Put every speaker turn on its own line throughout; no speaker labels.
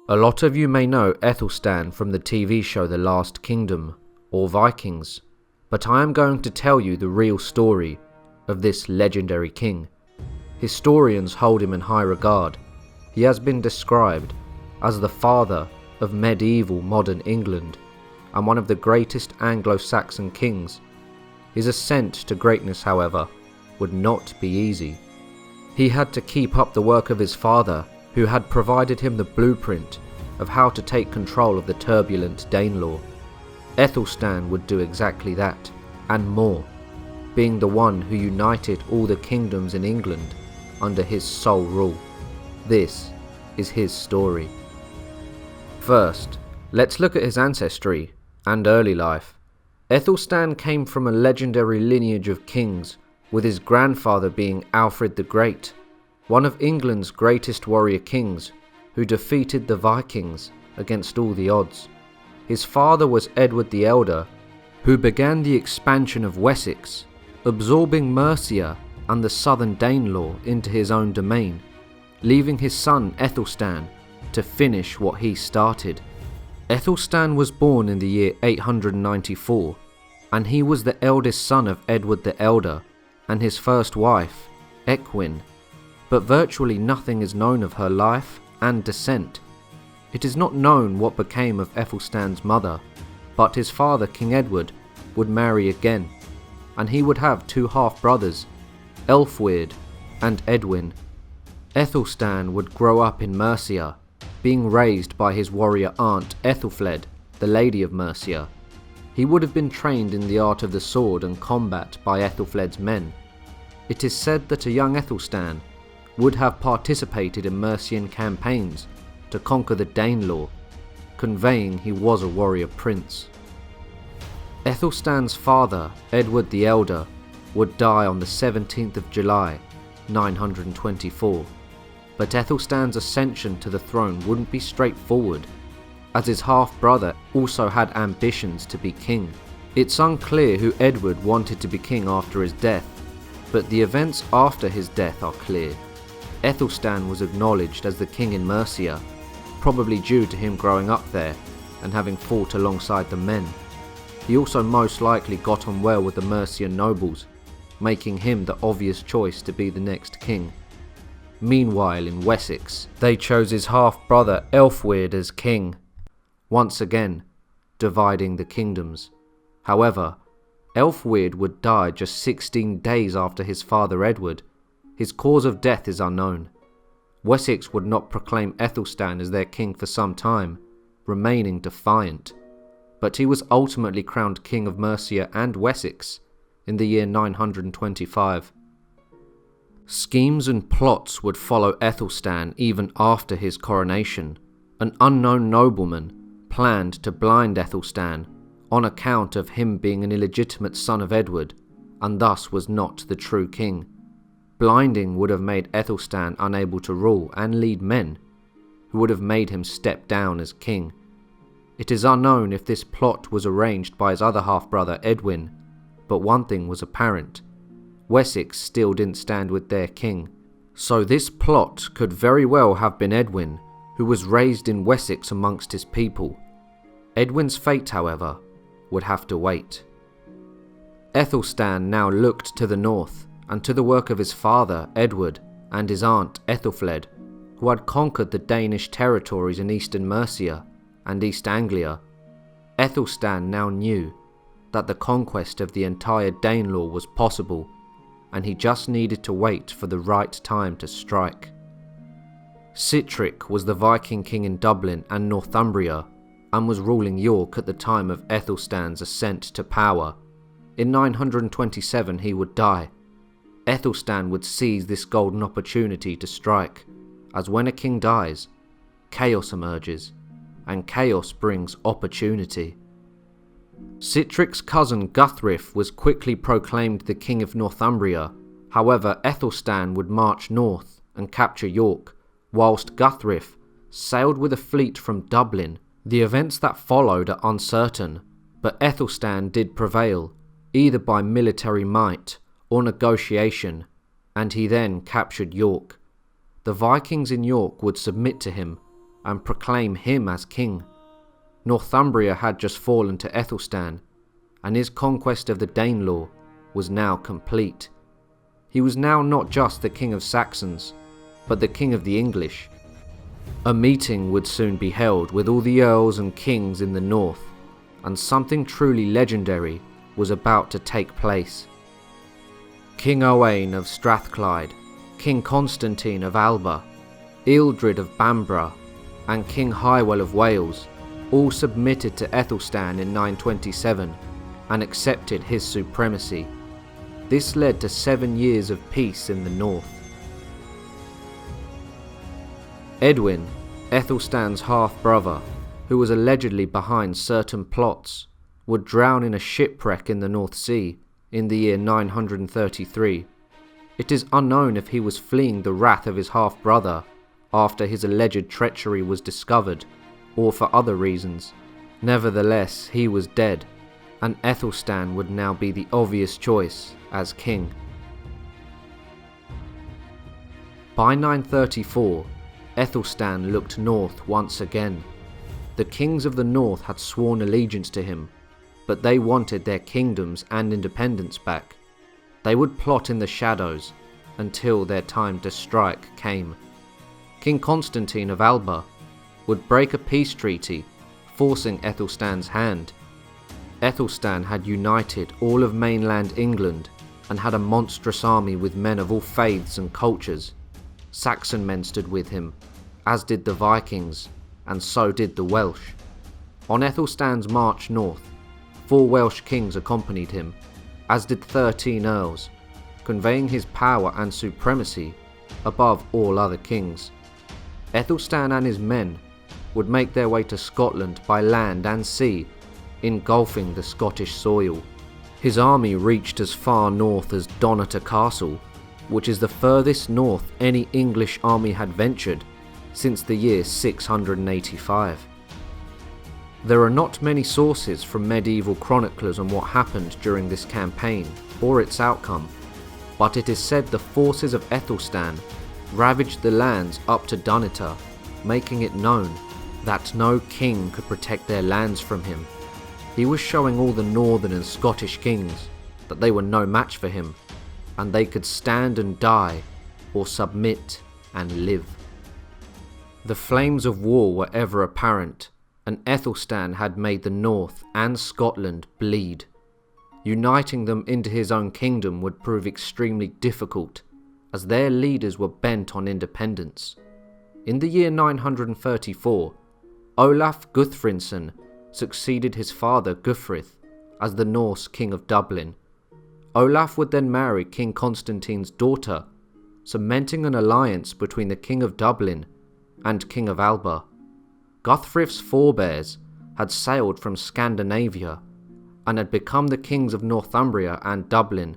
A lot of you may know Æthelstan from the TV show The Last Kingdom, or Vikings, but I am going to tell you the real story of this legendary king. Historians hold him in high regard. He has been described as the father of medieval modern England and one of the greatest Anglo-Saxon kings. His ascent to greatness, however, would not be easy. He had to keep up the work of his father, who had provided him the blueprint of how to take control of the turbulent Danelaw. Æthelstan would do exactly that, and more, being the one who united all the kingdoms in England under his sole rule. This is his story. First, let's look at his ancestry and early life. Æthelstan came from a legendary lineage of kings, with his grandfather being Alfred the Great, one of England's greatest warrior kings, who defeated the Vikings against all the odds. His father was Edward the Elder, who began the expansion of Wessex, absorbing Mercia and the southern Danelaw into his own domain, leaving his son Æthelstan to finish what he started. Æthelstan was born in the year 894, and he was the eldest son of Edward the Elder and his first wife, Ecgwin, but virtually nothing is known of her life and descent. It is not known what became of Æthelstan's mother, but his father, King Edward, would marry again, and he would have two half-brothers, Elfweard and Edwin. Æthelstan would grow up in Mercia, being raised by his warrior aunt Æthelfled, the Lady of Mercia. He would have been trained in the art of the sword and combat by Æthelfled's men. It is said that a young Æthelstan would have participated in Mercian campaigns to conquer the Danelaw, conveying he was a warrior prince. Æthelstan's father, Edward the Elder, would die on the 17th of July, 924, but Æthelstan's ascension to the throne wouldn't be straightforward, as his half-brother also had ambitions to be king. It's unclear who Edward wanted to be king after his death, but the events after his death are clear. Æthelstan was acknowledged as the king in Mercia, probably due to him growing up there and having fought alongside the men. He also most likely got on well with the Mercian nobles, making him the obvious choice to be the next king. Meanwhile in Wessex, they chose his half-brother Elfweard as king, once again dividing the kingdoms. However, Elfweard would die just 16 days after his father Edward. His cause of death is unknown. Wessex would not proclaim Æthelstan as their king for some time, remaining defiant, but he was ultimately crowned king of Mercia and Wessex in the year 925. Schemes and plots would follow Æthelstan even after his coronation. An unknown nobleman planned to blind Æthelstan on account of him being an illegitimate son of Edward, and thus was not the true king. Blinding would have made Æthelstan unable to rule and lead men, who would have made him step down as king. It is unknown if this plot was arranged by his other half-brother Edwin, but one thing was apparent: Wessex still didn't stand with their king. So this plot could very well have been Edwin, who was raised in Wessex amongst his people. Edwin's fate, however, would have to wait. Æthelstan now looked to the north and to the work of his father Edward and his aunt Æthelfled, who had conquered the Danish territories in eastern Mercia and East Anglia. Æthelstan now knew that the conquest of the entire Danelaw was possible, and he just needed to wait for the right time to strike. Sitric was the Viking king in Dublin and Northumbria, and was ruling York at the time of Æthelstan's ascent to power. In 927 he would die. Æthelstan would seize this golden opportunity to strike, as when a king dies, chaos emerges, and chaos brings opportunity. Sitric's cousin Guthrif was quickly proclaimed the king of Northumbria. However, Æthelstan would march north and capture York, whilst Guthrif sailed with a fleet from Dublin. The events that followed are uncertain, but Æthelstan did prevail, either by military might or negotiation, and he then captured York. The Vikings in York would submit to him, and proclaim him as king. Northumbria had just fallen to Æthelstan, and his conquest of the Danelaw was now complete. He was now not just the king of Saxons, but the king of the English. A meeting would soon be held with all the earls and kings in the north, and something truly legendary was about to take place. King Owain of Strathclyde, King Constantine of Alba, Ealdred of Bamborough, and King Hywel of Wales all submitted to Æthelstan in 927 and accepted his supremacy. This led to 7 years of peace in the north. Edwin, Æthelstan's half-brother, who was allegedly behind certain plots, would drown in a shipwreck in the North Sea in the year 933. It is unknown if he was fleeing the wrath of his half-brother after his alleged treachery was discovered, or for other reasons. Nevertheless, he was dead, and Æthelstan would now be the obvious choice as king. By 934, Æthelstan looked north once again. The kings of the north had sworn allegiance to him, but they wanted their kingdoms and independence back. They would plot in the shadows until their time to strike came. King Constantine of Alba would break a peace treaty, forcing Æthelstan's hand. Æthelstan had united all of mainland England and had a monstrous army with men of all faiths and cultures. Saxon men stood with him, as did the Vikings, and so did the Welsh. On Æthelstan's march north, 4 Welsh kings accompanied him, as did 13 earls, conveying his power and supremacy above all other kings. Æthelstan and his men would make their way to Scotland by land and sea, engulfing the Scottish soil. His army reached as far north as Donator Castle, which is the furthest north any English army had ventured since the year 685. There are not many sources from medieval chroniclers on what happened during this campaign or its outcome, but it is said the forces of Æthelstan ravaged the lands up to Donator, making it known that no king could protect their lands from him. He was showing all the northern and Scottish kings that they were no match for him, and they could stand and die, or submit and live. The flames of war were ever apparent, and Æthelstan had made the north and Scotland bleed. Uniting them into his own kingdom would prove extremely difficult, as their leaders were bent on independence. In the year 934, Olaf Guthfrinsson succeeded his father Guthfrith as the Norse king of Dublin. Olaf would then marry King Constantine's daughter, cementing an alliance between the King of Dublin and King of Alba. Guthfrith's forebears had sailed from Scandinavia and had become the kings of Northumbria and Dublin,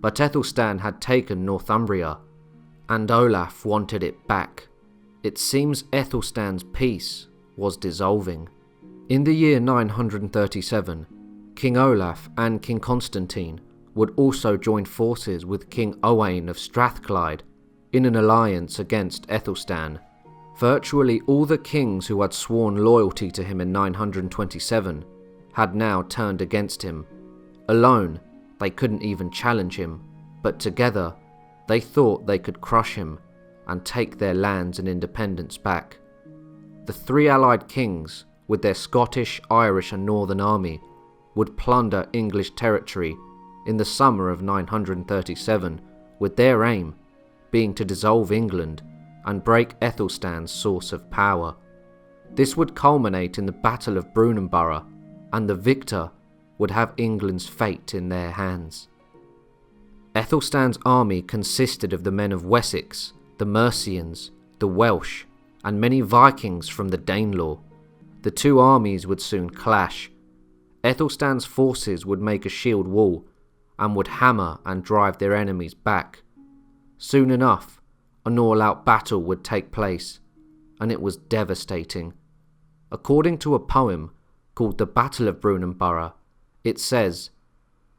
but Æthelstan had taken Northumbria, and Olaf wanted it back. It seems Æthelstan's peace was dissolving. In the year 937, King Olaf and King Constantine would also join forces with King Owain of Strathclyde in an alliance against Æthelstan. Virtually all the kings who had sworn loyalty to him in 927 had now turned against him. Alone, they couldn't even challenge him, but together, they thought they could crush him and take their lands and independence back. The 3 allied kings, with their Scottish, Irish and Northern army, would plunder English territory in the summer of 937, with their aim being to dissolve England and break Æthelstan's source of power. This would culminate in the Battle of Brunanburh, and the victor would have England's fate in their hands. Æthelstan's army consisted of the men of Wessex, the Mercians, the Welsh, and many Vikings from the Danelaw. The 2 armies would soon clash. Æthelstan's forces would make a shield wall and would hammer and drive their enemies back. Soon enough, an all-out battle would take place, and it was devastating. According to a poem called the Battle of Brunanburh, it says,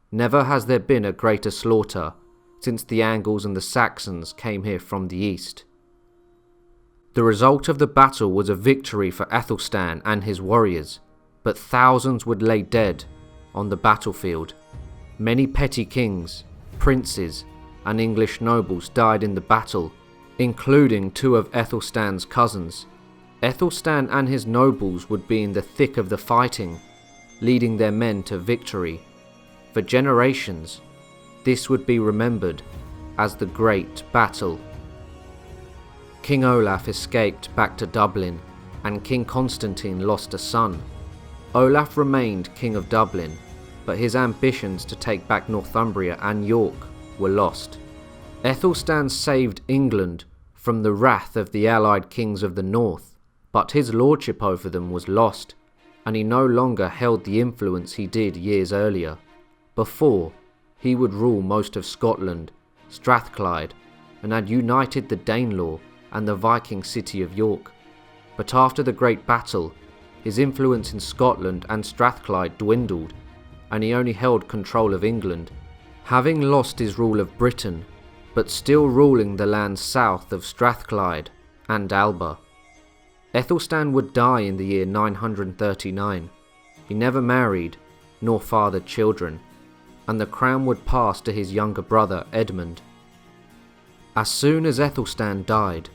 "Never has there been a greater slaughter since the Angles and the Saxons came here from the east." The result of the battle was a victory for Æthelstan and his warriors, but thousands would lay dead on the battlefield. Many petty kings, princes, and English nobles died in the battle, including two of Æthelstan's cousins. Æthelstan and his nobles would be in the thick of the fighting, leading their men to victory. For generations, this would be remembered as the Great Battle. King Olaf escaped back to Dublin, and King Constantine lost a son. Olaf remained King of Dublin, but his ambitions to take back Northumbria and York were lost. Æthelstan saved England from the wrath of the allied kings of the north, but his lordship over them was lost, and he no longer held the influence he did years earlier. Before, he would rule most of Scotland, Strathclyde, and had united the Danelaw and the Viking city of York. But after the Great Battle, his influence in Scotland and Strathclyde dwindled, and he only held control of England, having lost his rule of Britain, but still ruling the lands south of Strathclyde and Alba. Æthelstan would die in the year 939. He never married, nor fathered children, and the crown would pass to his younger brother Edmund. As soon as Æthelstan died,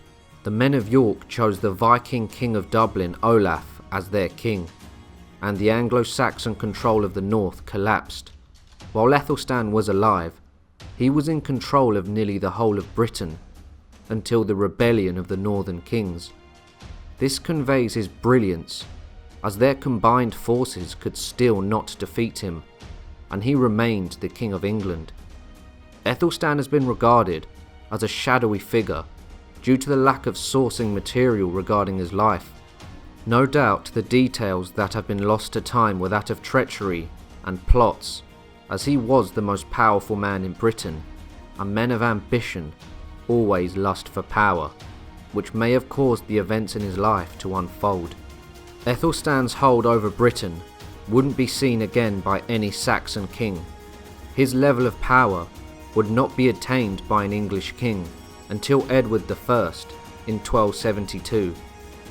the men of York chose the Viking king of Dublin, Olaf, as their king, and the Anglo-Saxon control of the north collapsed. While Æthelstan was alive, he was in control of nearly the whole of Britain, until the rebellion of the northern kings. This conveys his brilliance, as their combined forces could still not defeat him, and he remained the King of England. Æthelstan has been regarded as a shadowy figure due to the lack of sourcing material regarding his life. No doubt the details that have been lost to time were that of treachery and plots, as he was the most powerful man in Britain, and men of ambition always lust for power, which may have caused the events in his life to unfold. Æthelstan's hold over Britain wouldn't be seen again by any Saxon king. His level of power would not be attained by an English king until Edward I in 1272.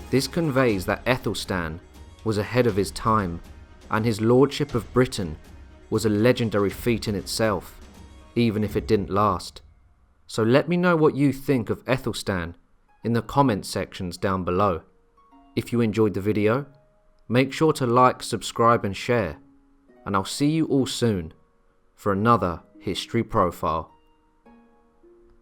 This conveys that Æthelstan was ahead of his time, and his lordship of Britain was a legendary feat in itself, even if it didn't last. So let me know what you think of Æthelstan in the comment sections down below. If you enjoyed the video, make sure to like, subscribe and share, and I'll see you all soon for another History Profile.